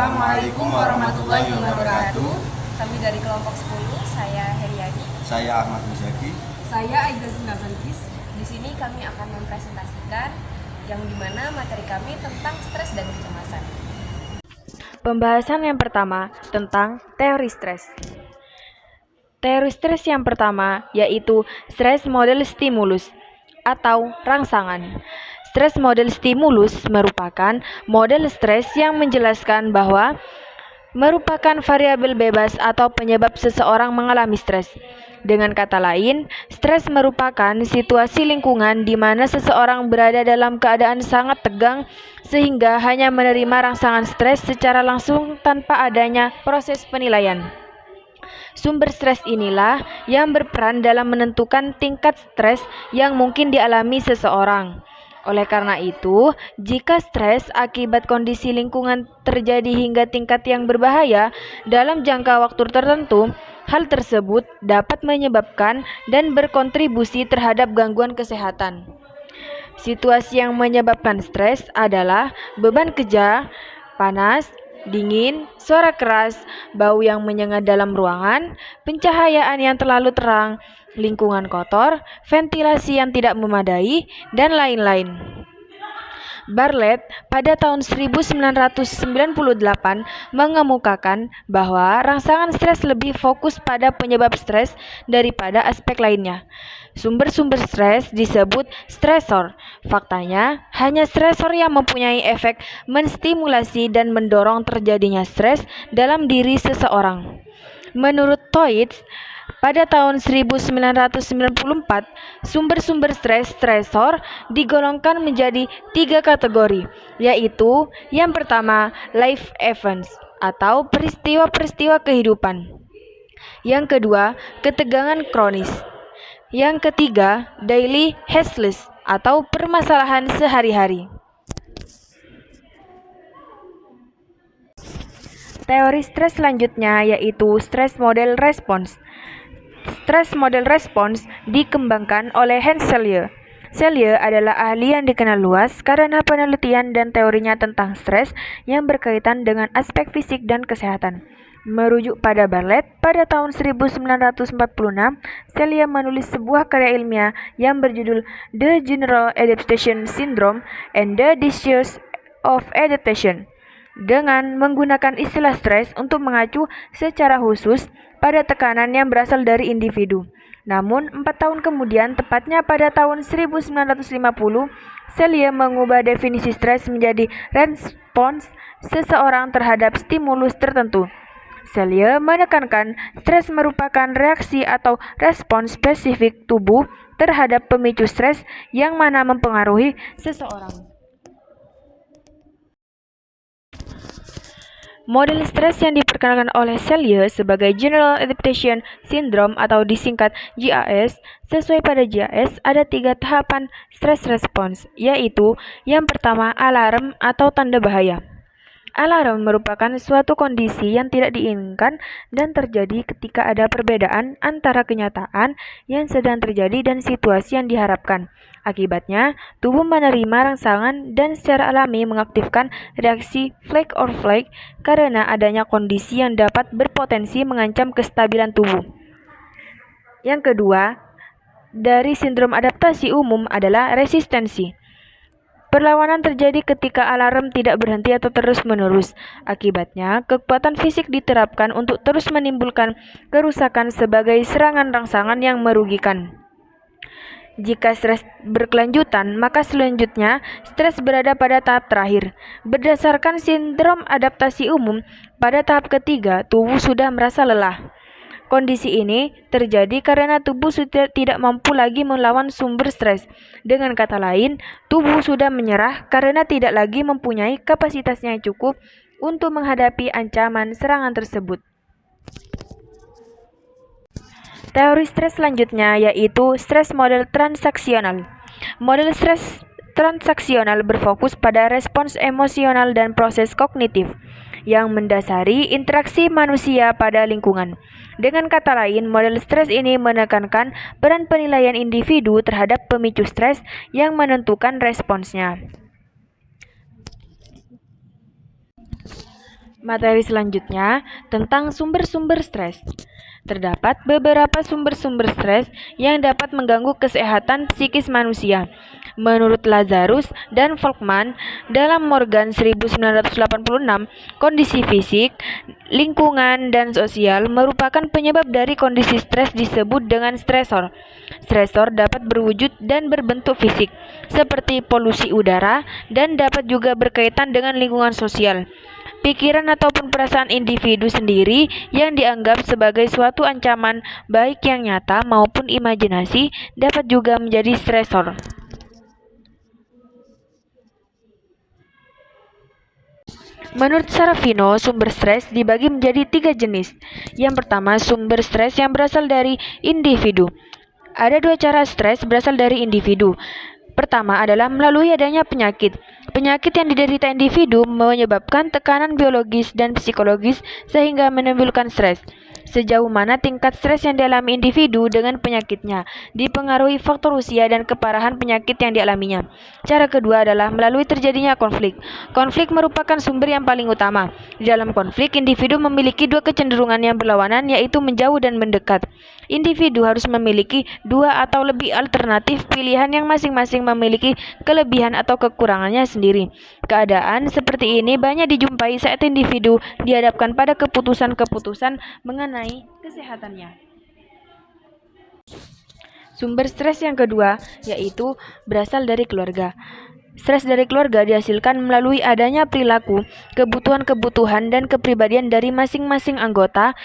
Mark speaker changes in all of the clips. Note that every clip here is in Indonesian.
Speaker 1: Assalamualaikum warahmatullahi wabarakatuh.
Speaker 2: Kami dari kelompok 10, saya Heriani.
Speaker 1: Saya Ahmad Muzaki.
Speaker 3: Saya Aida Sinabelkis.
Speaker 2: Di sini kami akan mempresentasikan yang dimana materi kami tentang stres dan kecemasan. Pembahasan yang pertama tentang teori stres. Teori stres yang pertama yaitu stres model stimulus atau rangsangan. Stres model stimulus merupakan model stres yang menjelaskan bahwa merupakan variabel bebas atau penyebab seseorang mengalami stres. Dengan kata lain, stres merupakan situasi lingkungan di mana seseorang berada dalam keadaan sangat tegang sehingga hanya menerima rangsangan stres secara langsung tanpa adanya proses penilaian. Sumber stres inilah yang berperan dalam menentukan tingkat stres yang mungkin dialami seseorang. Oleh karena itu, jika stres akibat kondisi lingkungan terjadi hingga tingkat yang berbahaya dalam jangka waktu tertentu, hal tersebut dapat menyebabkan dan berkontribusi terhadap gangguan kesehatan. Situasi yang menyebabkan stres adalah beban kerja, panas, dingin, suara keras, bau yang menyengat dalam ruangan, pencahayaan yang terlalu terang, lingkungan kotor, ventilasi yang tidak memadai, dan lain-lain. Bartlett pada tahun 1998 mengemukakan bahwa rangsangan stres lebih fokus pada penyebab stres daripada aspek lainnya. Sumber-sumber stres disebut stresor. Faktanya, hanya stresor yang mempunyai efek menstimulasi dan mendorong terjadinya stres dalam diri seseorang. Menurut Toitz, pada tahun 1994, sumber-sumber stresor digolongkan menjadi 3 kategori, yaitu yang pertama, life events atau peristiwa-peristiwa kehidupan. Yang kedua, ketegangan kronis. Yang ketiga, daily hassles atau permasalahan sehari-hari. Teori stres selanjutnya yaitu stress model response. Stress model response dikembangkan oleh Hans Selye. Selye adalah ahli yang dikenal luas karena penelitian dan teorinya tentang stres yang berkaitan dengan aspek fisik dan kesehatan. Merujuk pada Bartlett, pada tahun 1946, Selye menulis sebuah karya ilmiah yang berjudul The General Adaptation Syndrome and the Disease of Adaptation, dengan menggunakan istilah stres untuk mengacu secara khusus pada tekanan yang berasal dari individu. Namun, 4 tahun kemudian, tepatnya pada tahun 1950, Selye mengubah definisi stres menjadi respons seseorang terhadap stimulus tertentu. Selye menekankan stres merupakan reaksi atau respons spesifik tubuh terhadap pemicu stres yang mana mempengaruhi seseorang. Model stres yang diperkenalkan oleh Selye sebagai General Adaptation Syndrome atau disingkat GAS. Sesuai pada GAS, ada 3 tahapan stress response, yaitu yang pertama, alarm atau tanda bahaya. Alarm merupakan suatu kondisi yang tidak diinginkan dan terjadi ketika ada perbedaan antara kenyataan yang sedang terjadi dan situasi yang diharapkan. Akibatnya, tubuh menerima rangsangan dan secara alami mengaktifkan reaksi fight or flight karena adanya kondisi yang dapat berpotensi mengancam kestabilan tubuh. Yang kedua, dari sindrom adaptasi umum adalah resistensi. Perlawanan terjadi ketika alarm tidak berhenti atau terus-menerus. Akibatnya, kekuatan fisik diterapkan untuk terus menimbulkan kerusakan sebagai serangan rangsangan yang merugikan. Jika stres berkelanjutan, maka selanjutnya stres berada pada tahap terakhir. Berdasarkan sindrom adaptasi umum, pada tahap ketiga, tubuh sudah merasa lelah. Kondisi ini terjadi karena tubuh sudah tidak mampu lagi melawan sumber stres. Dengan kata lain, tubuh sudah menyerah karena tidak lagi mempunyai kapasitas yang cukup untuk menghadapi ancaman serangan tersebut. Teori stres selanjutnya yaitu stres model transaksional. Model stres transaksional berfokus pada respons emosional dan proses kognitif yang mendasari interaksi manusia pada lingkungan. Dengan kata lain, model stres ini menekankan peran penilaian individu terhadap pemicu stres yang menentukan responsnya. Materi selanjutnya tentang sumber-sumber stres. Terdapat beberapa sumber-sumber stres yang dapat mengganggu kesehatan psikis manusia. Menurut Lazarus dan Volkmann dalam Morgan 1986, kondisi fisik, lingkungan, dan sosial merupakan penyebab dari kondisi stres disebut dengan stresor. Stresor dapat berwujud dan berbentuk fisik, seperti polusi udara, dan dapat juga berkaitan dengan lingkungan sosial. Pikiran ataupun perasaan individu sendiri yang dianggap sebagai suatu ancaman, baik yang nyata maupun imajinasi, dapat juga menjadi stresor. Menurut Sarafino, sumber stres dibagi menjadi 3 jenis. Yang pertama, sumber stres yang berasal dari individu. Ada 2 cara stres berasal dari individu. Pertama adalah melalui adanya penyakit. Penyakit yang diderita individu menyebabkan tekanan biologis dan psikologis sehingga menimbulkan stres. Sejauh mana tingkat stres yang dialami individu dengan penyakitnya dipengaruhi faktor usia dan keparahan penyakit yang dialaminya. Cara kedua adalah melalui terjadinya konflik. Konflik merupakan sumber yang paling utama. Di dalam konflik, individu memiliki 2 kecenderungan yang berlawanan, yaitu menjauh dan mendekat. Individu harus memiliki 2 atau lebih alternatif pilihan yang masing-masing memiliki kelebihan atau kekurangannya sendiri. Keadaan seperti ini banyak dijumpai saat individu dihadapkan pada keputusan-keputusan mengenai kesehatannya. Sumber stres yang kedua yaitu berasal dari keluarga. Stres dari keluarga dihasilkan melalui adanya perilaku, kebutuhan-kebutuhan, dan kepribadian dari masing-masing anggota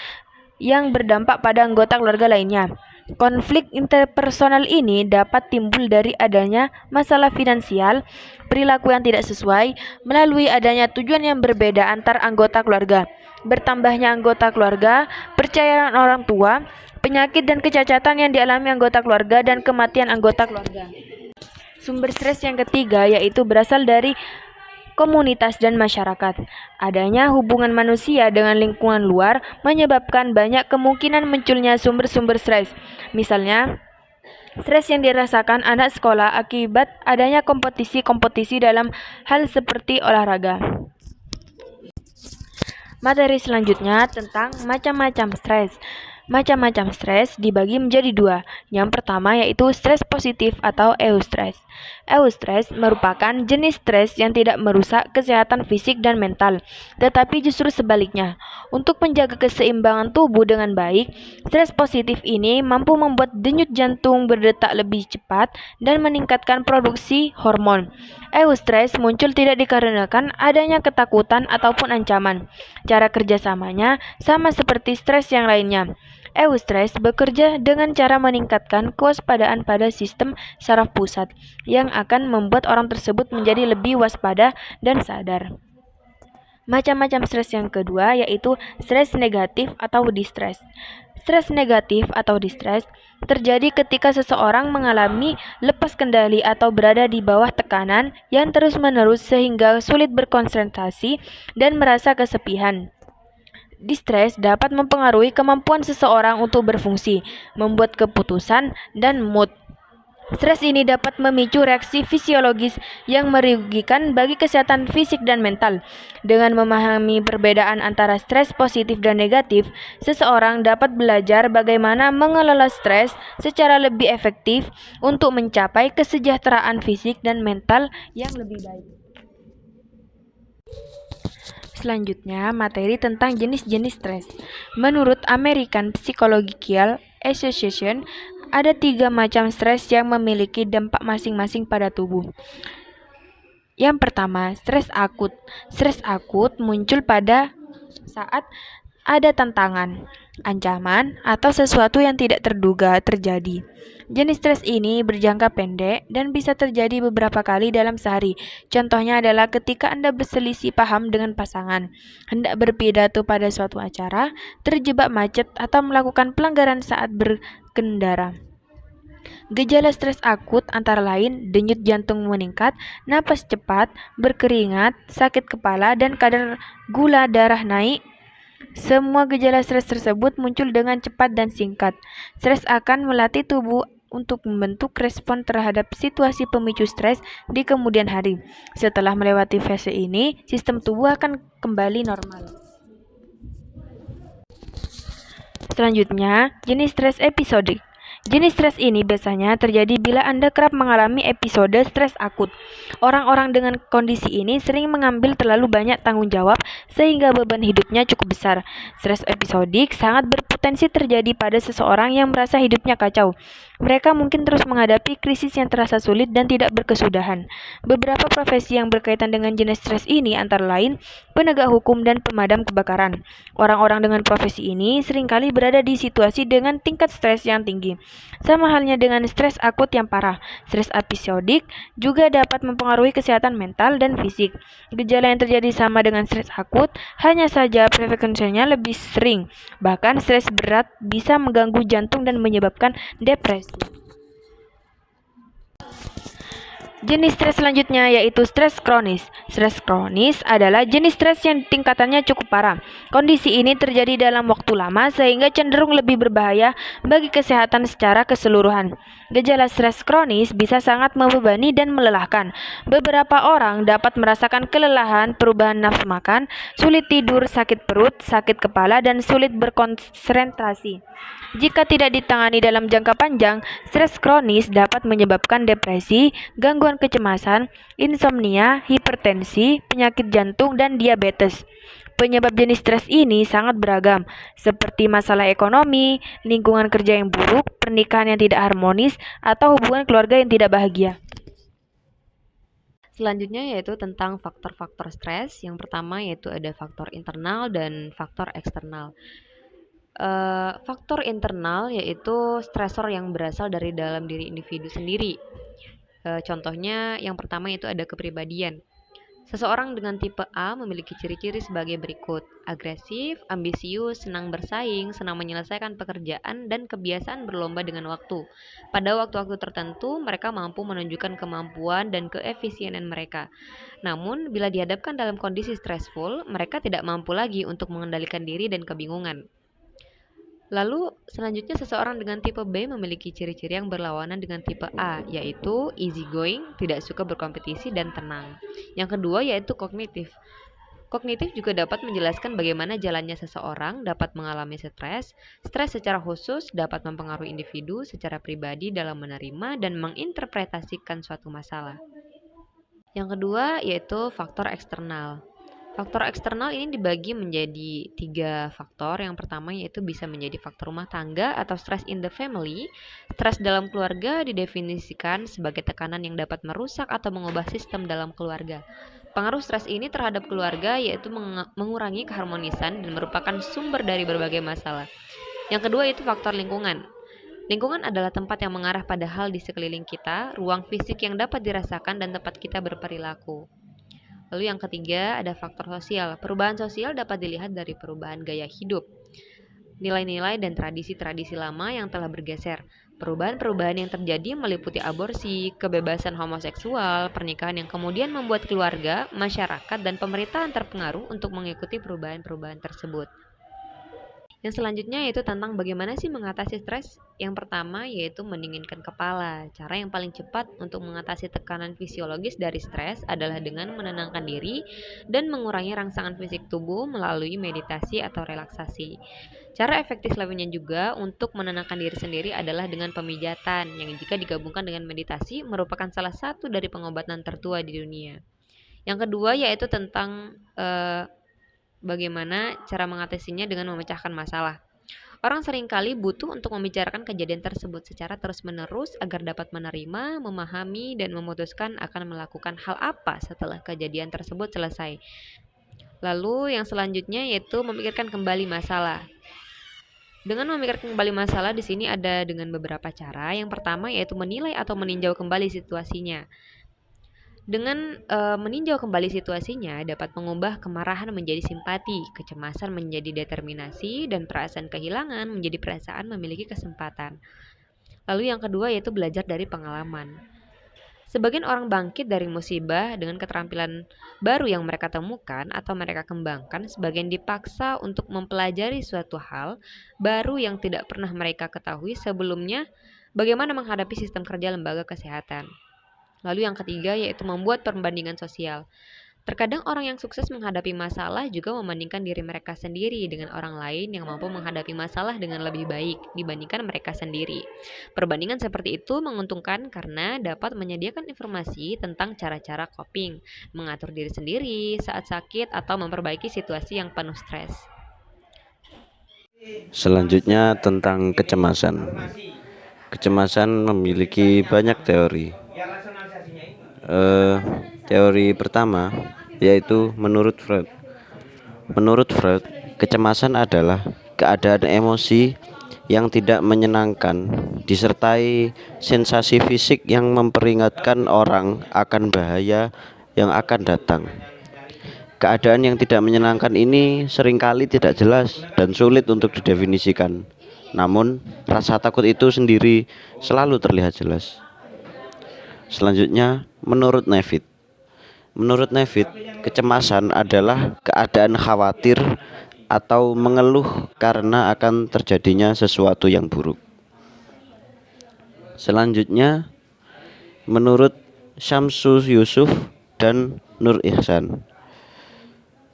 Speaker 2: yang berdampak pada anggota keluarga lainnya. Konflik interpersonal ini dapat timbul dari adanya masalah finansial, perilaku yang tidak sesuai, melalui adanya tujuan yang berbeda antar anggota keluarga, bertambahnya anggota keluarga, percayaan orang tua, penyakit dan kecacatan yang dialami anggota keluarga, dan kematian anggota keluarga. Sumber stres yang ketiga yaitu berasal dari komunitas dan masyarakat. Adanya hubungan manusia dengan lingkungan luar menyebabkan banyak kemungkinan munculnya sumber-sumber stres. Misalnya, stres yang dirasakan anak sekolah akibat adanya kompetisi-kompetisi dalam hal seperti olahraga. Materi selanjutnya tentang macam-macam stres. Macam-macam stres dibagi menjadi 2. Yang pertama yaitu stres positif atau eustress. Eustress merupakan jenis stres yang tidak merusak kesehatan fisik dan mental, tetapi justru sebaliknya. Untuk menjaga keseimbangan tubuh dengan baik, stres positif ini mampu membuat denyut jantung berdetak lebih cepat dan meningkatkan produksi hormon. Eustress muncul tidak dikarenakan adanya ketakutan ataupun ancaman. Cara kerjasamanya sama seperti stres yang lainnya. Eustress bekerja dengan cara meningkatkan kewaspadaan pada sistem saraf pusat yang akan membuat orang tersebut menjadi lebih waspada dan sadar. Macam-macam stres yang kedua yaitu stres negatif atau distress. Stres negatif atau distress terjadi ketika seseorang mengalami lepas kendali atau berada di bawah tekanan yang terus-menerus sehingga sulit berkonsentrasi dan merasa kesepian. Distress dapat mempengaruhi kemampuan seseorang untuk berfungsi, membuat keputusan, dan mood. Stres ini dapat memicu reaksi fisiologis yang merugikan bagi kesehatan fisik dan mental. Dengan memahami perbedaan antara stres positif dan negatif, seseorang dapat belajar bagaimana mengelola stres secara lebih efektif untuk mencapai kesejahteraan fisik dan mental yang lebih baik. Selanjutnya, materi tentang jenis-jenis stres. Menurut American Psychological Association, ada 3 macam stres yang memiliki dampak masing-masing pada tubuh. Yang pertama, stres akut. Stres akut muncul pada saat ada tantangan, ancaman, atau sesuatu yang tidak terduga terjadi. Jenis stres ini berjangka pendek dan bisa terjadi beberapa kali dalam sehari. Contohnya adalah ketika Anda berselisih paham dengan pasangan, hendak berpidato pada suatu acara, terjebak macet, atau melakukan pelanggaran saat berkendara. Gejala stres akut antara lain denyut jantung meningkat, napas cepat, berkeringat, sakit kepala, dan kadar gula darah naik. Semua gejala stres tersebut muncul dengan cepat dan singkat. Stres akan melatih tubuh untuk membentuk respon terhadap situasi pemicu stres di kemudian hari. Setelah melewati fase ini, sistem tubuh akan kembali normal. Selanjutnya, jenis stres episodik. Jenis stres ini biasanya terjadi bila Anda kerap mengalami episode stres akut. Orang-orang dengan kondisi ini sering mengambil terlalu banyak tanggung jawab sehingga beban hidupnya cukup besar. Stres episodik sangat berpotensi terjadi pada seseorang yang merasa hidupnya kacau. Mereka mungkin terus menghadapi krisis yang terasa sulit dan tidak berkesudahan. Beberapa profesi yang berkaitan dengan jenis stres ini antara lain penegak hukum dan pemadam kebakaran. Orang-orang dengan profesi ini seringkali berada di situasi dengan tingkat stres yang tinggi. Sama halnya dengan stres akut yang parah, stres episodik juga dapat mempengaruhi kesehatan mental dan fisik. Gejala yang terjadi sama dengan stres akut, hanya saja frekuensinya lebih sering. Bahkan stres berat bisa mengganggu jantung dan menyebabkan depresi. Jenis stres selanjutnya yaitu stres kronis. Stres kronis adalah jenis stres yang tingkatannya cukup parah. Kondisi ini terjadi dalam waktu lama sehingga cenderung lebih berbahaya bagi kesehatan secara keseluruhan. Gejala stres kronis bisa sangat membebani dan melelahkan. Beberapa orang dapat merasakan kelelahan, perubahan nafsu makan, sulit tidur, sakit perut, sakit kepala, dan sulit berkonsentrasi. Jika tidak ditangani dalam jangka panjang, stres kronis dapat menyebabkan depresi, gangguan kecemasan, insomnia, hipertensi, penyakit jantung, dan diabetes. Penyebab jenis stres ini sangat beragam, seperti masalah ekonomi, lingkungan kerja yang buruk, pernikahan yang tidak harmonis, atau hubungan keluarga yang tidak bahagia.
Speaker 4: Selanjutnya yaitu tentang faktor-faktor stres. Yang pertama yaitu ada faktor internal dan faktor eksternal. Faktor internal yaitu stresor yang berasal dari dalam diri individu sendiri. Contohnya yang pertama itu ada kepribadian. Seseorang dengan tipe A memiliki ciri-ciri sebagai berikut: agresif, ambisius, senang bersaing, senang menyelesaikan pekerjaan, dan kebiasaan berlomba dengan waktu. Pada waktu-waktu tertentu, mereka mampu menunjukkan kemampuan dan keefisienan mereka. Namun, bila dihadapkan dalam kondisi stressful, mereka tidak mampu lagi untuk mengendalikan diri dan kebingungan. Lalu, selanjutnya seseorang dengan tipe B memiliki ciri-ciri yang berlawanan dengan tipe A, yaitu easygoing, tidak suka berkompetisi, dan tenang. Yang kedua yaitu kognitif. Kognitif juga dapat menjelaskan bagaimana jalannya seseorang dapat mengalami stres. Stres secara khusus dapat mempengaruhi individu secara pribadi dalam menerima dan menginterpretasikan suatu masalah. Yang kedua yaitu faktor eksternal. Faktor eksternal ini dibagi menjadi 3 faktor. Yang pertama yaitu bisa menjadi faktor rumah tangga atau stress in the family. Stres dalam keluarga didefinisikan sebagai tekanan yang dapat merusak atau mengubah sistem dalam keluarga. Pengaruh stres ini terhadap keluarga yaitu mengurangi keharmonisan dan merupakan sumber dari berbagai masalah. Yang kedua itu faktor lingkungan. Lingkungan adalah tempat yang mengarah pada hal di sekeliling kita, ruang fisik yang dapat dirasakan dan tempat kita berperilaku. Lalu yang ketiga ada faktor sosial. Perubahan sosial dapat dilihat dari perubahan gaya hidup, nilai-nilai dan tradisi-tradisi lama yang telah bergeser. Perubahan-perubahan yang terjadi meliputi aborsi, kebebasan homoseksual, pernikahan yang kemudian membuat keluarga, masyarakat, dan pemerintahan terpengaruh untuk mengikuti perubahan-perubahan tersebut. Yang selanjutnya yaitu tentang bagaimana sih mengatasi stres. Yang pertama yaitu mendinginkan kepala. Cara yang paling cepat untuk mengatasi tekanan fisiologis dari stres adalah dengan menenangkan diri dan mengurangi rangsangan fisik tubuh melalui meditasi atau relaksasi. Cara efektif lainnya juga untuk menenangkan diri sendiri adalah dengan pemijatan, yang jika digabungkan dengan meditasi merupakan salah satu dari pengobatan tertua di dunia. Yang kedua yaitu tentang bagaimana cara mengatasinya dengan memecahkan masalah. Orang seringkali butuh untuk membicarakan kejadian tersebut secara terus-menerus agar dapat menerima, memahami, dan memutuskan akan melakukan hal apa setelah kejadian tersebut selesai. Lalu yang selanjutnya yaitu memikirkan kembali masalah. Dengan memikirkan kembali masalah di sini ada dengan beberapa cara. Yang pertama yaitu menilai atau meninjau kembali situasinya. Dengan meninjau kembali situasinya dapat mengubah kemarahan menjadi simpati, kecemasan menjadi determinasi, dan perasaan kehilangan menjadi perasaan memiliki kesempatan. Lalu yang kedua yaitu belajar dari pengalaman. Sebagian orang bangkit dari musibah dengan keterampilan baru yang mereka temukan atau mereka kembangkan, sebagian dipaksa untuk mempelajari suatu hal baru yang tidak pernah mereka ketahui sebelumnya, bagaimana menghadapi sistem kerja lembaga kesehatan. Lalu yang ketiga yaitu membuat perbandingan sosial. Terkadang orang yang sukses menghadapi masalah juga membandingkan diri mereka sendiri dengan orang lain yang mampu menghadapi masalah dengan lebih baik dibandingkan mereka sendiri. Perbandingan seperti itu menguntungkan karena dapat menyediakan informasi tentang cara-cara coping, mengatur diri sendiri saat sakit, atau memperbaiki situasi yang penuh stres.
Speaker 5: Selanjutnya tentang kecemasan. Kecemasan memiliki banyak teori. Teori pertama yaitu menurut Freud. Menurut Freud, kecemasan adalah keadaan emosi yang tidak menyenangkan disertai sensasi fisik yang memperingatkan orang akan bahaya yang akan datang. Keadaan yang tidak menyenangkan ini seringkali tidak jelas dan sulit untuk didefinisikan. Namun, rasa takut itu sendiri selalu terlihat jelas. Selanjutnya, menurut Nevitt. Menurut Nevitt, kecemasan adalah keadaan khawatir atau mengeluh karena akan terjadinya sesuatu yang buruk. Selanjutnya, menurut Syamsu Yusuf dan Nur Ihsan.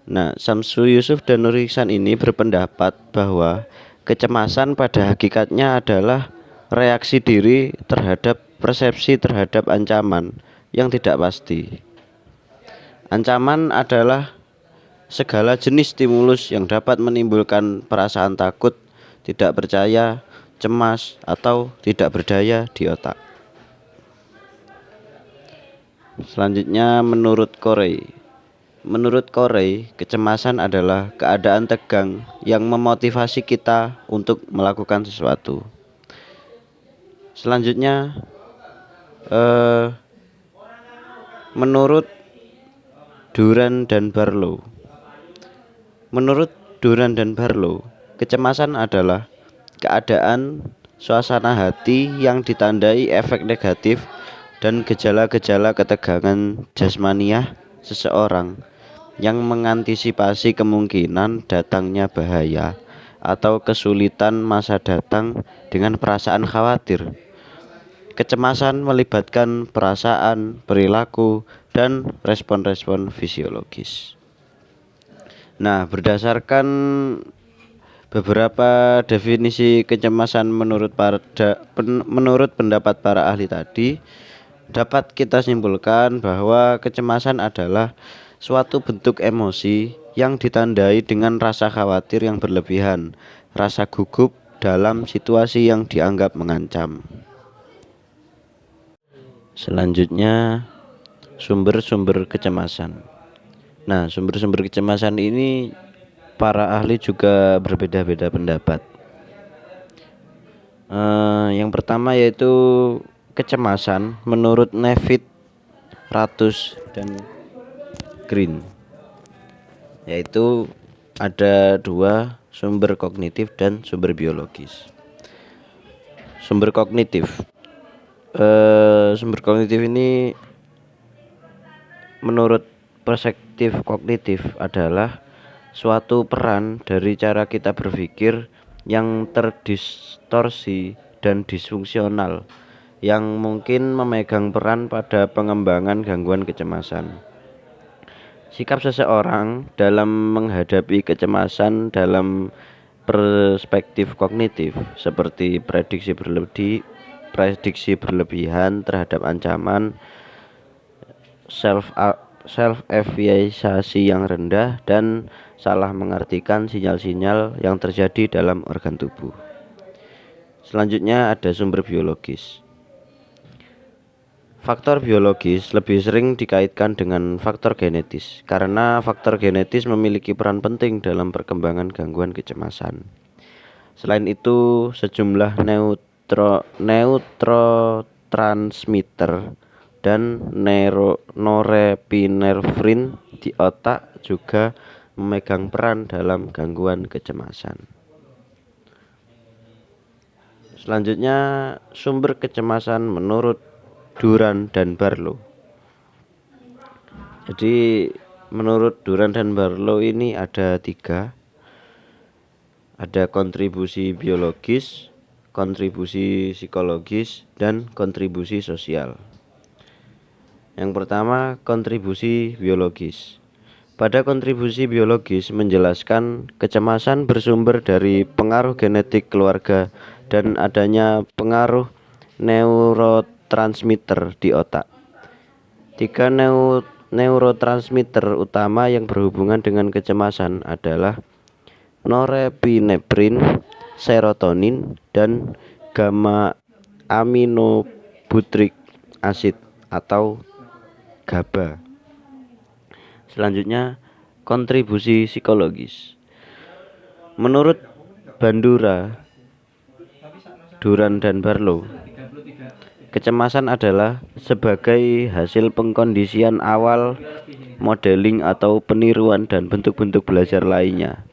Speaker 5: Nah, Syamsu Yusuf dan Nur Ihsan ini berpendapat bahwa kecemasan pada hakikatnya adalah reaksi diri terhadap persepsi terhadap ancaman yang tidak pasti. Ancaman adalah segala jenis stimulus yang dapat menimbulkan perasaan takut, tidak percaya, cemas, atau tidak berdaya di otak. Selanjutnya, menurut Corey. Menurut Corey, kecemasan adalah keadaan tegang yang memotivasi kita untuk melakukan sesuatu. Selanjutnya, menurut Duran dan Barlow. Menurut Duran dan Barlow, kecemasan adalah keadaan suasana hati yang ditandai efek negatif dan gejala-gejala ketegangan jasmaniah seseorang yang mengantisipasi kemungkinan datangnya bahaya atau kesulitan masa datang dengan perasaan khawatir. Kecemasan melibatkan perasaan, perilaku, dan respon-respon fisiologis. Nah, berdasarkan beberapa definisi kecemasan menurut pendapat para ahli tadi, dapat kita simpulkan bahwa kecemasan adalah suatu bentuk emosi yang ditandai dengan rasa khawatir yang berlebihan, rasa gugup dalam situasi yang dianggap mengancam. Selanjutnya, sumber-sumber kecemasan. Nah, sumber-sumber kecemasan ini para ahli juga berbeda-beda pendapat. Yang pertama yaitu kecemasan menurut Nevitt, Ratus, dan Green, yaitu ada dua, sumber kognitif dan sumber biologis. Sumber kognitif. Sumber kognitif ini menurut perspektif kognitif adalah suatu peran dari cara kita berpikir yang terdistorsi dan disfungsional yang mungkin memegang peran pada pengembangan gangguan kecemasan. Sikap seseorang dalam menghadapi kecemasan dalam perspektif kognitif seperti prediksi berlebihan terhadap ancaman, self-evaluasi yang rendah, dan salah mengartikan sinyal-sinyal yang terjadi dalam organ tubuh. Selanjutnya ada sumber biologis. Faktor biologis lebih sering dikaitkan dengan faktor genetis karena faktor genetis memiliki peran penting dalam perkembangan gangguan kecemasan. Selain itu, sejumlah neurotransmitter dan norepinefrin di otak juga memegang peran dalam gangguan kecemasan. Selanjutnya, sumber kecemasan menurut Duran dan Barlow. Jadi menurut Duran dan Barlow ini ada 3. Ada kontribusi biologis, kontribusi psikologis, dan kontribusi sosial. Yang pertama, kontribusi biologis. Pada kontribusi biologis menjelaskan kecemasan bersumber dari pengaruh genetik keluarga dan adanya pengaruh neurotransmitter di otak. Tiga neurotransmitter utama yang berhubungan dengan kecemasan adalah norepinefrin, serotonin, dan gamma aminobutyric acid atau GABA. Selanjutnya, kontribusi psikologis. Menurut Bandura, Duran dan Barlow, kecemasan adalah sebagai hasil pengkondisian awal, modeling atau peniruan dan bentuk-bentuk belajar lainnya.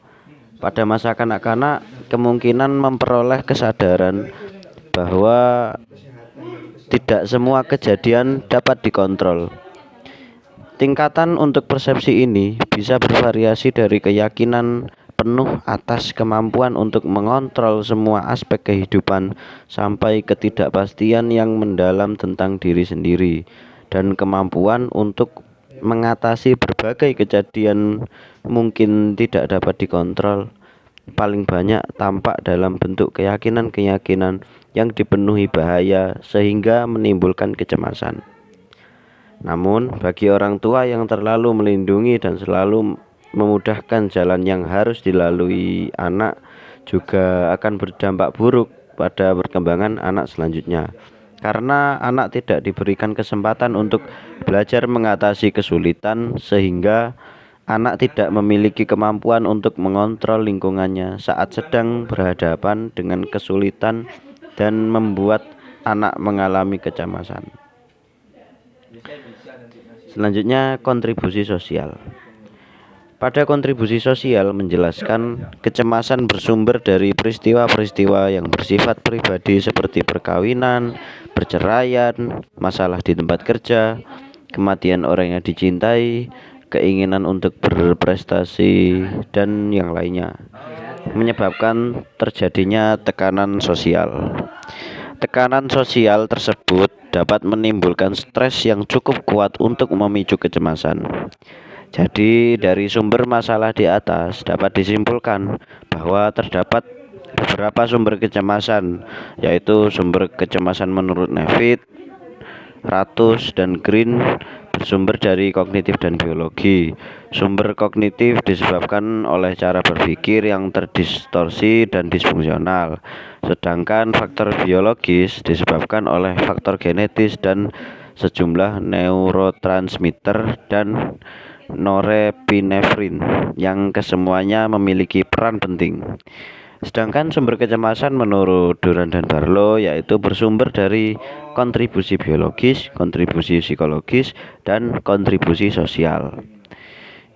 Speaker 5: Pada masa kanak-kanak, kemungkinan memperoleh kesadaran bahwa tidak semua kejadian dapat dikontrol. Tingkatan untuk persepsi ini bisa bervariasi dari keyakinan penuh atas kemampuan untuk mengontrol semua aspek kehidupan sampai ketidakpastian yang mendalam tentang diri sendiri dan kemampuan untuk mengatasi berbagai kejadian mungkin tidak dapat dikontrol. Paling banyak tampak dalam bentuk keyakinan-keyakinan yang dipenuhi bahaya sehingga menimbulkan kecemasan. Namun, bagi orang tua yang terlalu melindungi dan selalu memudahkan jalan yang harus dilalui anak juga akan berdampak buruk pada perkembangan anak selanjutnya. Karena anak tidak diberikan kesempatan untuk belajar mengatasi kesulitan sehingga anak tidak memiliki kemampuan untuk mengontrol lingkungannya saat sedang berhadapan dengan kesulitan dan membuat anak mengalami kecemasan. Selanjutnya, kontribusi sosial. Pada kontribusi sosial menjelaskan kecemasan bersumber dari peristiwa-peristiwa yang bersifat pribadi seperti perkawinan, perceraian, masalah di tempat kerja, kematian orang yang dicintai, keinginan untuk berprestasi, dan yang lainnya, menyebabkan terjadinya tekanan sosial. Tekanan sosial tersebut dapat menimbulkan stres yang cukup kuat untuk memicu kecemasan. Jadi, dari sumber masalah di atas dapat disimpulkan bahwa terdapat beberapa sumber kecemasan, yaitu sumber kecemasan menurut Nevitt, Ratus, dan Green bersumber dari kognitif dan biologi. Sumber kognitif disebabkan oleh cara berpikir yang terdistorsi dan disfungsional, sedangkan faktor biologis disebabkan oleh faktor genetis dan sejumlah neurotransmitter dan norepinefrin yang kesemuanya memiliki peran penting. Sedangkan sumber kecemasan menurut Duran dan Barlow yaitu bersumber dari kontribusi biologis, kontribusi psikologis, dan kontribusi sosial.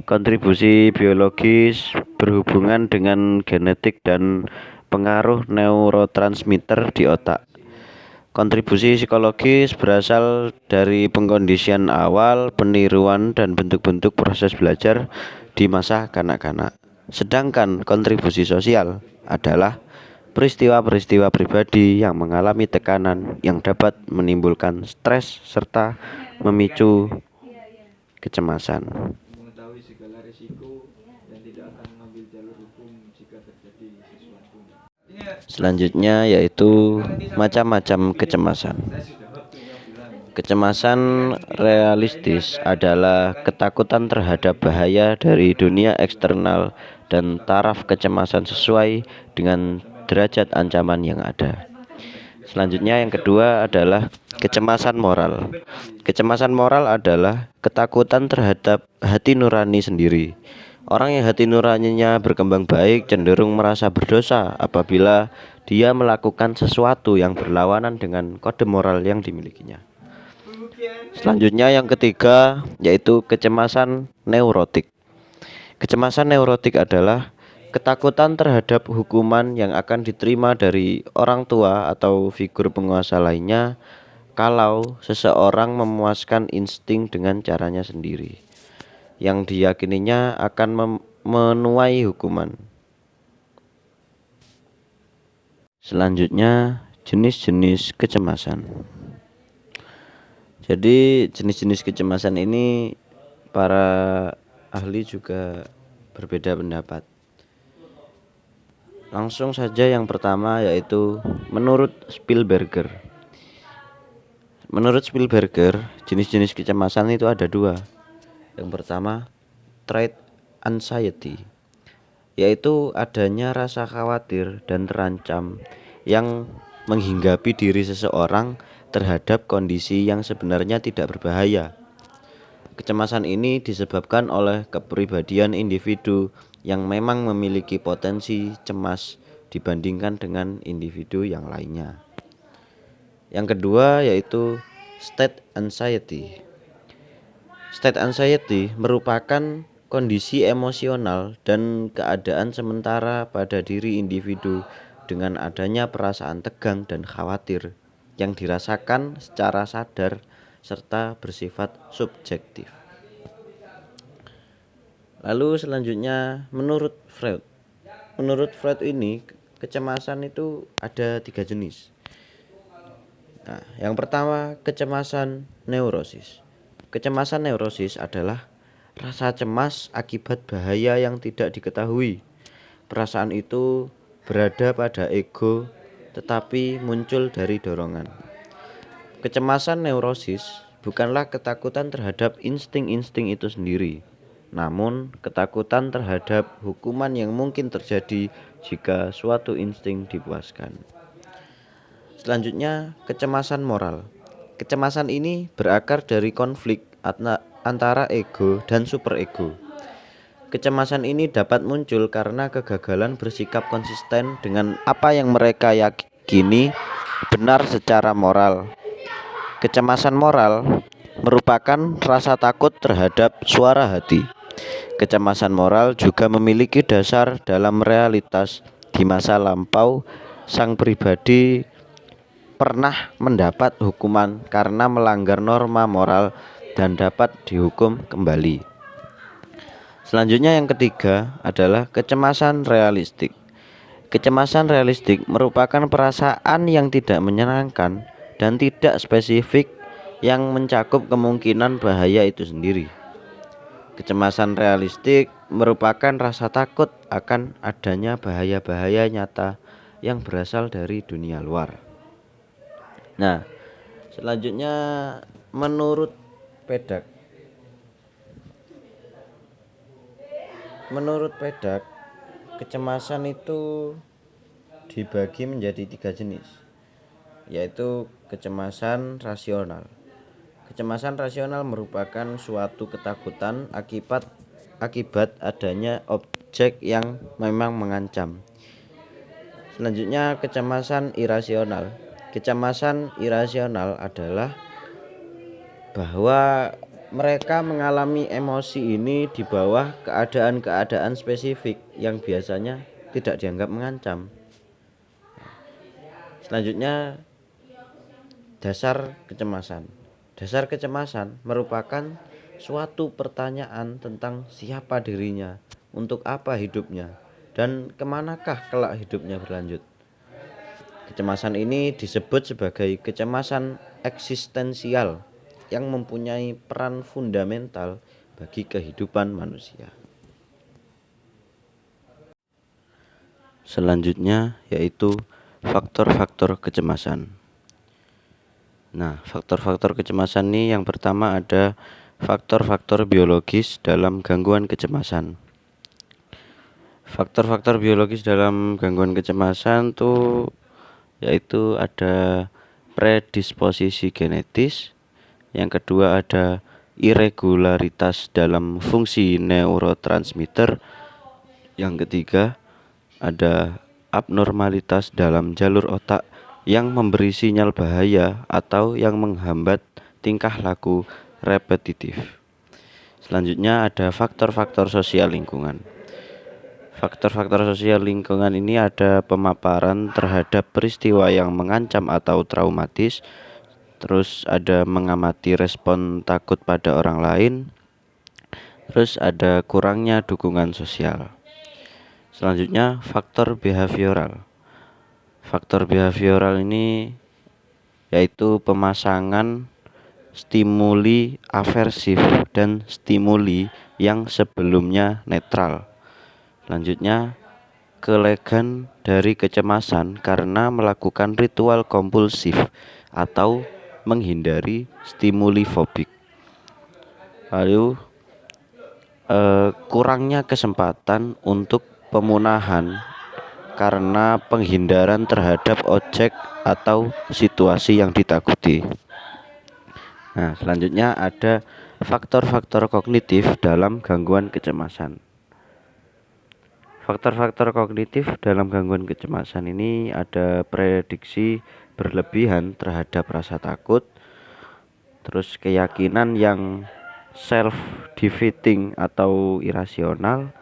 Speaker 5: Kontribusi biologis berhubungan dengan genetik dan pengaruh neurotransmitter di otak. Kontribusi psikologis berasal dari pengkondisian awal, peniruan, dan bentuk-bentuk proses belajar di masa kanak-kanak. Sedangkan kontribusi sosial adalah peristiwa-peristiwa pribadi yang mengalami tekanan yang dapat menimbulkan stres serta memicu kecemasan.
Speaker 1: Mengetahui segala risiko dan tidak akan mengambil jalur hukum jika terjadi sesuatu.
Speaker 5: Selanjutnya yaitu macam-macam kecemasan. Kecemasan realistis adalah ketakutan terhadap bahaya dari dunia eksternal dan taraf kecemasan sesuai dengan derajat ancaman yang ada. Selanjutnya yang kedua adalah kecemasan moral. Kecemasan moral adalah ketakutan terhadap hati nurani sendiri. Orang yang hati nuraninya berkembang baik cenderung merasa berdosa apabila dia melakukan sesuatu yang berlawanan dengan kode moral yang dimilikinya. Selanjutnya yang ketiga yaitu kecemasan neurotik. Kecemasan neurotik adalah ketakutan terhadap hukuman yang akan diterima dari orang tua atau figur penguasa lainnya kalau seseorang memuaskan insting dengan caranya sendiri, yang diyakininya akan menuai hukuman. Selanjutnya, jenis-jenis kecemasan. Jadi jenis-jenis kecemasan ini para ahli juga berbeda pendapat. Langsung saja yang pertama yaitu menurut Spielberger. Menurut Spielberger, jenis-jenis kecemasan itu ada dua. Yang pertama, trait anxiety, yaitu adanya rasa khawatir dan terancam yang menghinggapi diri seseorang terhadap kondisi yang sebenarnya tidak berbahaya. Kecemasan ini disebabkan oleh kepribadian individu yang memang memiliki potensi cemas dibandingkan dengan individu yang lainnya. Yang kedua yaitu state anxiety. State anxiety merupakan kondisi emosional dan keadaan sementara pada diri individu dengan adanya perasaan tegang dan khawatir yang dirasakan secara sadar serta bersifat subjektif. Lalu selanjutnya menurut Freud. Menurut Freud ini kecemasan itu ada 3 jenis. Nah, yang pertama kecemasan neurosis. Kecemasan neurosis adalah rasa cemas akibat bahaya yang tidak diketahui. Perasaan itu berada pada ego tetapi muncul dari dorongan. Kecemasan neurosis bukanlah ketakutan terhadap insting-insting itu sendiri, namun ketakutan terhadap hukuman yang mungkin terjadi jika suatu insting dipuaskan. Selanjutnya, kecemasan moral. Kecemasan ini berakar dari konflik antara ego dan superego. Kecemasan ini dapat muncul karena kegagalan bersikap konsisten dengan apa yang mereka yakini benar secara moral. Kecemasan moral merupakan rasa takut terhadap suara hati. Kecemasan moral juga memiliki dasar dalam realitas. Di masa lampau, sang pribadi pernah mendapat hukuman karena melanggar norma moral dan dapat dihukum kembali. Selanjutnya yang ketiga adalah kecemasan realistik. Kecemasan realistik merupakan perasaan yang tidak menyenangkan dan tidak spesifik yang mencakup kemungkinan bahaya itu sendiri. Kecemasan realistik merupakan rasa takut akan adanya bahaya-bahaya nyata yang berasal dari dunia luar. Nah, selanjutnya menurut Pedak. Menurut Pedak, kecemasan itu dibagi menjadi 3 jenis, yaitu kecemasan rasional. Kecemasan rasional merupakan suatu ketakutan akibat adanya objek yang memang mengancam. Selanjutnya kecemasan irasional. Kecemasan irasional adalah bahwa mereka mengalami emosi ini di bawah keadaan-keadaan spesifik yang biasanya tidak dianggap mengancam. Selanjutnya dasar kecemasan. Dasar kecemasan merupakan suatu pertanyaan tentang siapa dirinya, untuk apa hidupnya, dan kemanakah kelak hidupnya berlanjut. Kecemasan ini disebut sebagai kecemasan eksistensial yang mempunyai peran fundamental bagi kehidupan manusia. Selanjutnya yaitu faktor-faktor kecemasan. Nah, faktor-faktor kecemasan ini yang pertama ada faktor-faktor biologis dalam gangguan kecemasan. Faktor-faktor biologis dalam gangguan kecemasan tuh yaitu ada predisposisi genetis, yang kedua ada irregularitas dalam fungsi neurotransmitter, yang ketiga ada abnormalitas dalam jalur otak yang memberi sinyal bahaya atau yang menghambat tingkah laku repetitif. Selanjutnya ada faktor-faktor sosial lingkungan. Faktor-faktor sosial lingkungan ini ada pemaparan terhadap peristiwa yang mengancam atau traumatis, terus ada mengamati respon takut pada orang lain, terus ada kurangnya dukungan sosial. Selanjutnya faktor behavioral. Faktor behavioral ini yaitu pemasangan stimuli aversif dan stimuli yang sebelumnya netral. Selanjutnya, kelegan dari kecemasan karena melakukan ritual kompulsif atau menghindari stimuli fobik. Lalu kurangnya kesempatan untuk pemunahan karena penghindaran terhadap objek atau situasi yang ditakuti. Nah, selanjutnya ada faktor-faktor kognitif dalam gangguan kecemasan. Faktor-faktor kognitif dalam gangguan kecemasan ini ada prediksi berlebihan terhadap rasa takut, terus keyakinan yang self-defeating atau irasional,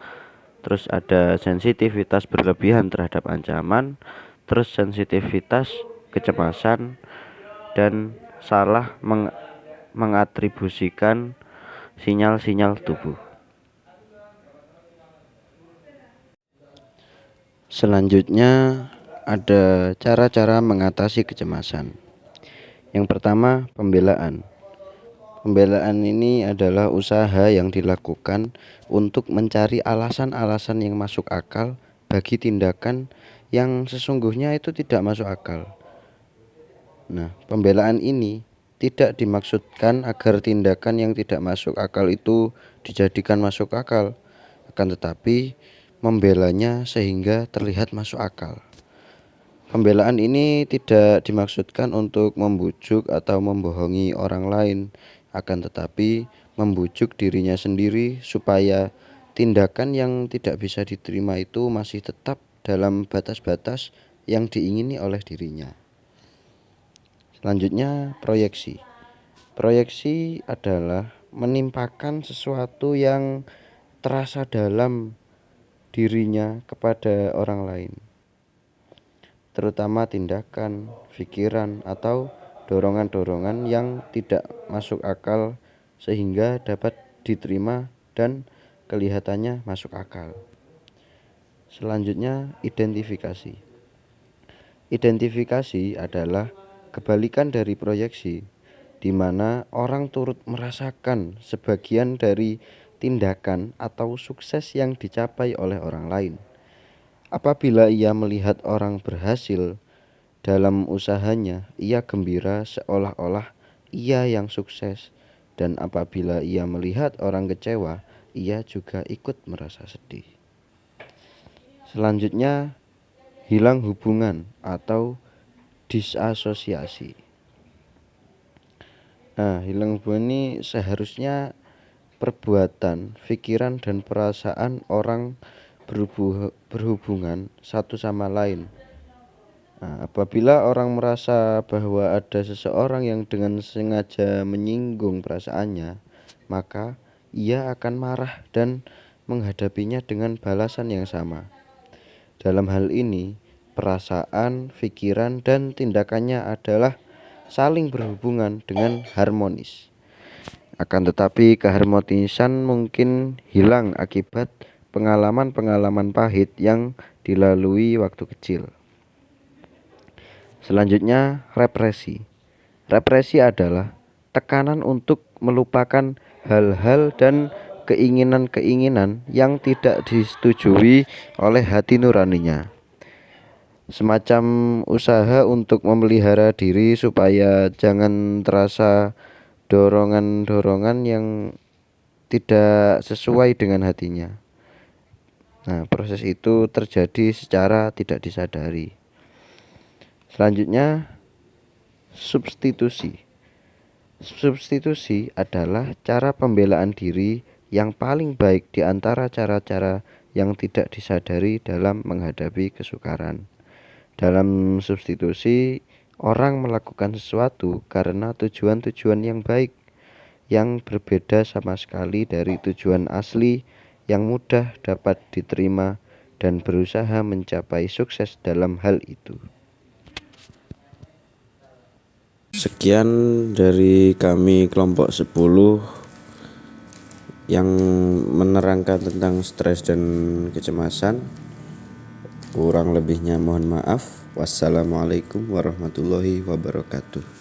Speaker 5: terus ada sensitivitas berlebihan terhadap ancaman, terus sensitivitas kecemasan, dan salah mengatribusikan sinyal-sinyal tubuh. Selanjutnya ada cara-cara mengatasi kecemasan. Yang pertama, pembelaan. Pembelaan ini adalah usaha yang dilakukan untuk mencari alasan-alasan yang masuk akal bagi tindakan yang sesungguhnya itu tidak masuk akal. Nah, pembelaan ini tidak dimaksudkan agar tindakan yang tidak masuk akal itu dijadikan masuk akal, akan tetapi membelanya sehingga terlihat masuk akal. Pembelaan ini tidak dimaksudkan untuk membujuk atau membohongi orang lain, akan tetapi membujuk dirinya sendiri supaya tindakan yang tidak bisa diterima itu masih tetap dalam batas-batas yang diingini oleh dirinya. Selanjutnya, proyeksi. Proyeksi adalah menimpakan sesuatu yang terasa dalam dirinya kepada orang lain, terutama tindakan, pikiran, atau dorongan-dorongan yang tidak masuk akal sehingga dapat diterima dan kelihatannya masuk akal. Selanjutnya, identifikasi. Identifikasi adalah kebalikan dari proyeksi, di mana orang turut merasakan sebagian dari tindakan atau sukses yang dicapai oleh orang lain. Apabila ia melihat orang berhasil dalam usahanya, ia gembira seolah-olah ia yang sukses, dan apabila ia melihat orang kecewa, ia juga ikut merasa sedih. Selanjutnya, hilang hubungan atau disasosiasi. Nah, hilang hubungan ini seharusnya perbuatan, pikiran, dan perasaan orang berhubungan satu sama lain. Nah, apabila orang merasa bahwa ada seseorang yang dengan sengaja menyinggung perasaannya, maka ia akan marah dan menghadapinya dengan balasan yang sama. Dalam hal ini, perasaan, pikiran, dan tindakannya adalah saling berhubungan dengan harmonis. Akan tetapi keharmonisan mungkin hilang akibat pengalaman-pengalaman pahit yang dilalui waktu kecil. Selanjutnya, represi. Represi adalah tekanan untuk melupakan hal-hal dan keinginan-keinginan yang tidak disetujui oleh hati nuraninya. Semacam usaha untuk memelihara diri supaya jangan terasa dorongan-dorongan yang tidak sesuai dengan hatinya. Nah, proses itu terjadi secara tidak disadari. Selanjutnya, substitusi. Substitusi adalah cara pembelaan diri yang paling baik di antara cara-cara yang tidak disadari dalam menghadapi kesukaran. Dalam substitusi, orang melakukan sesuatu karena tujuan-tujuan yang baik, yang berbeda sama sekali dari tujuan asli yang mudah dapat diterima dan berusaha mencapai sukses dalam hal itu. Sekian dari kami kelompok 10 yang menerangkan tentang stres dan kecemasan. Kurang lebihnya mohon maaf. Wassalamualaikum warahmatullahi wabarakatuh.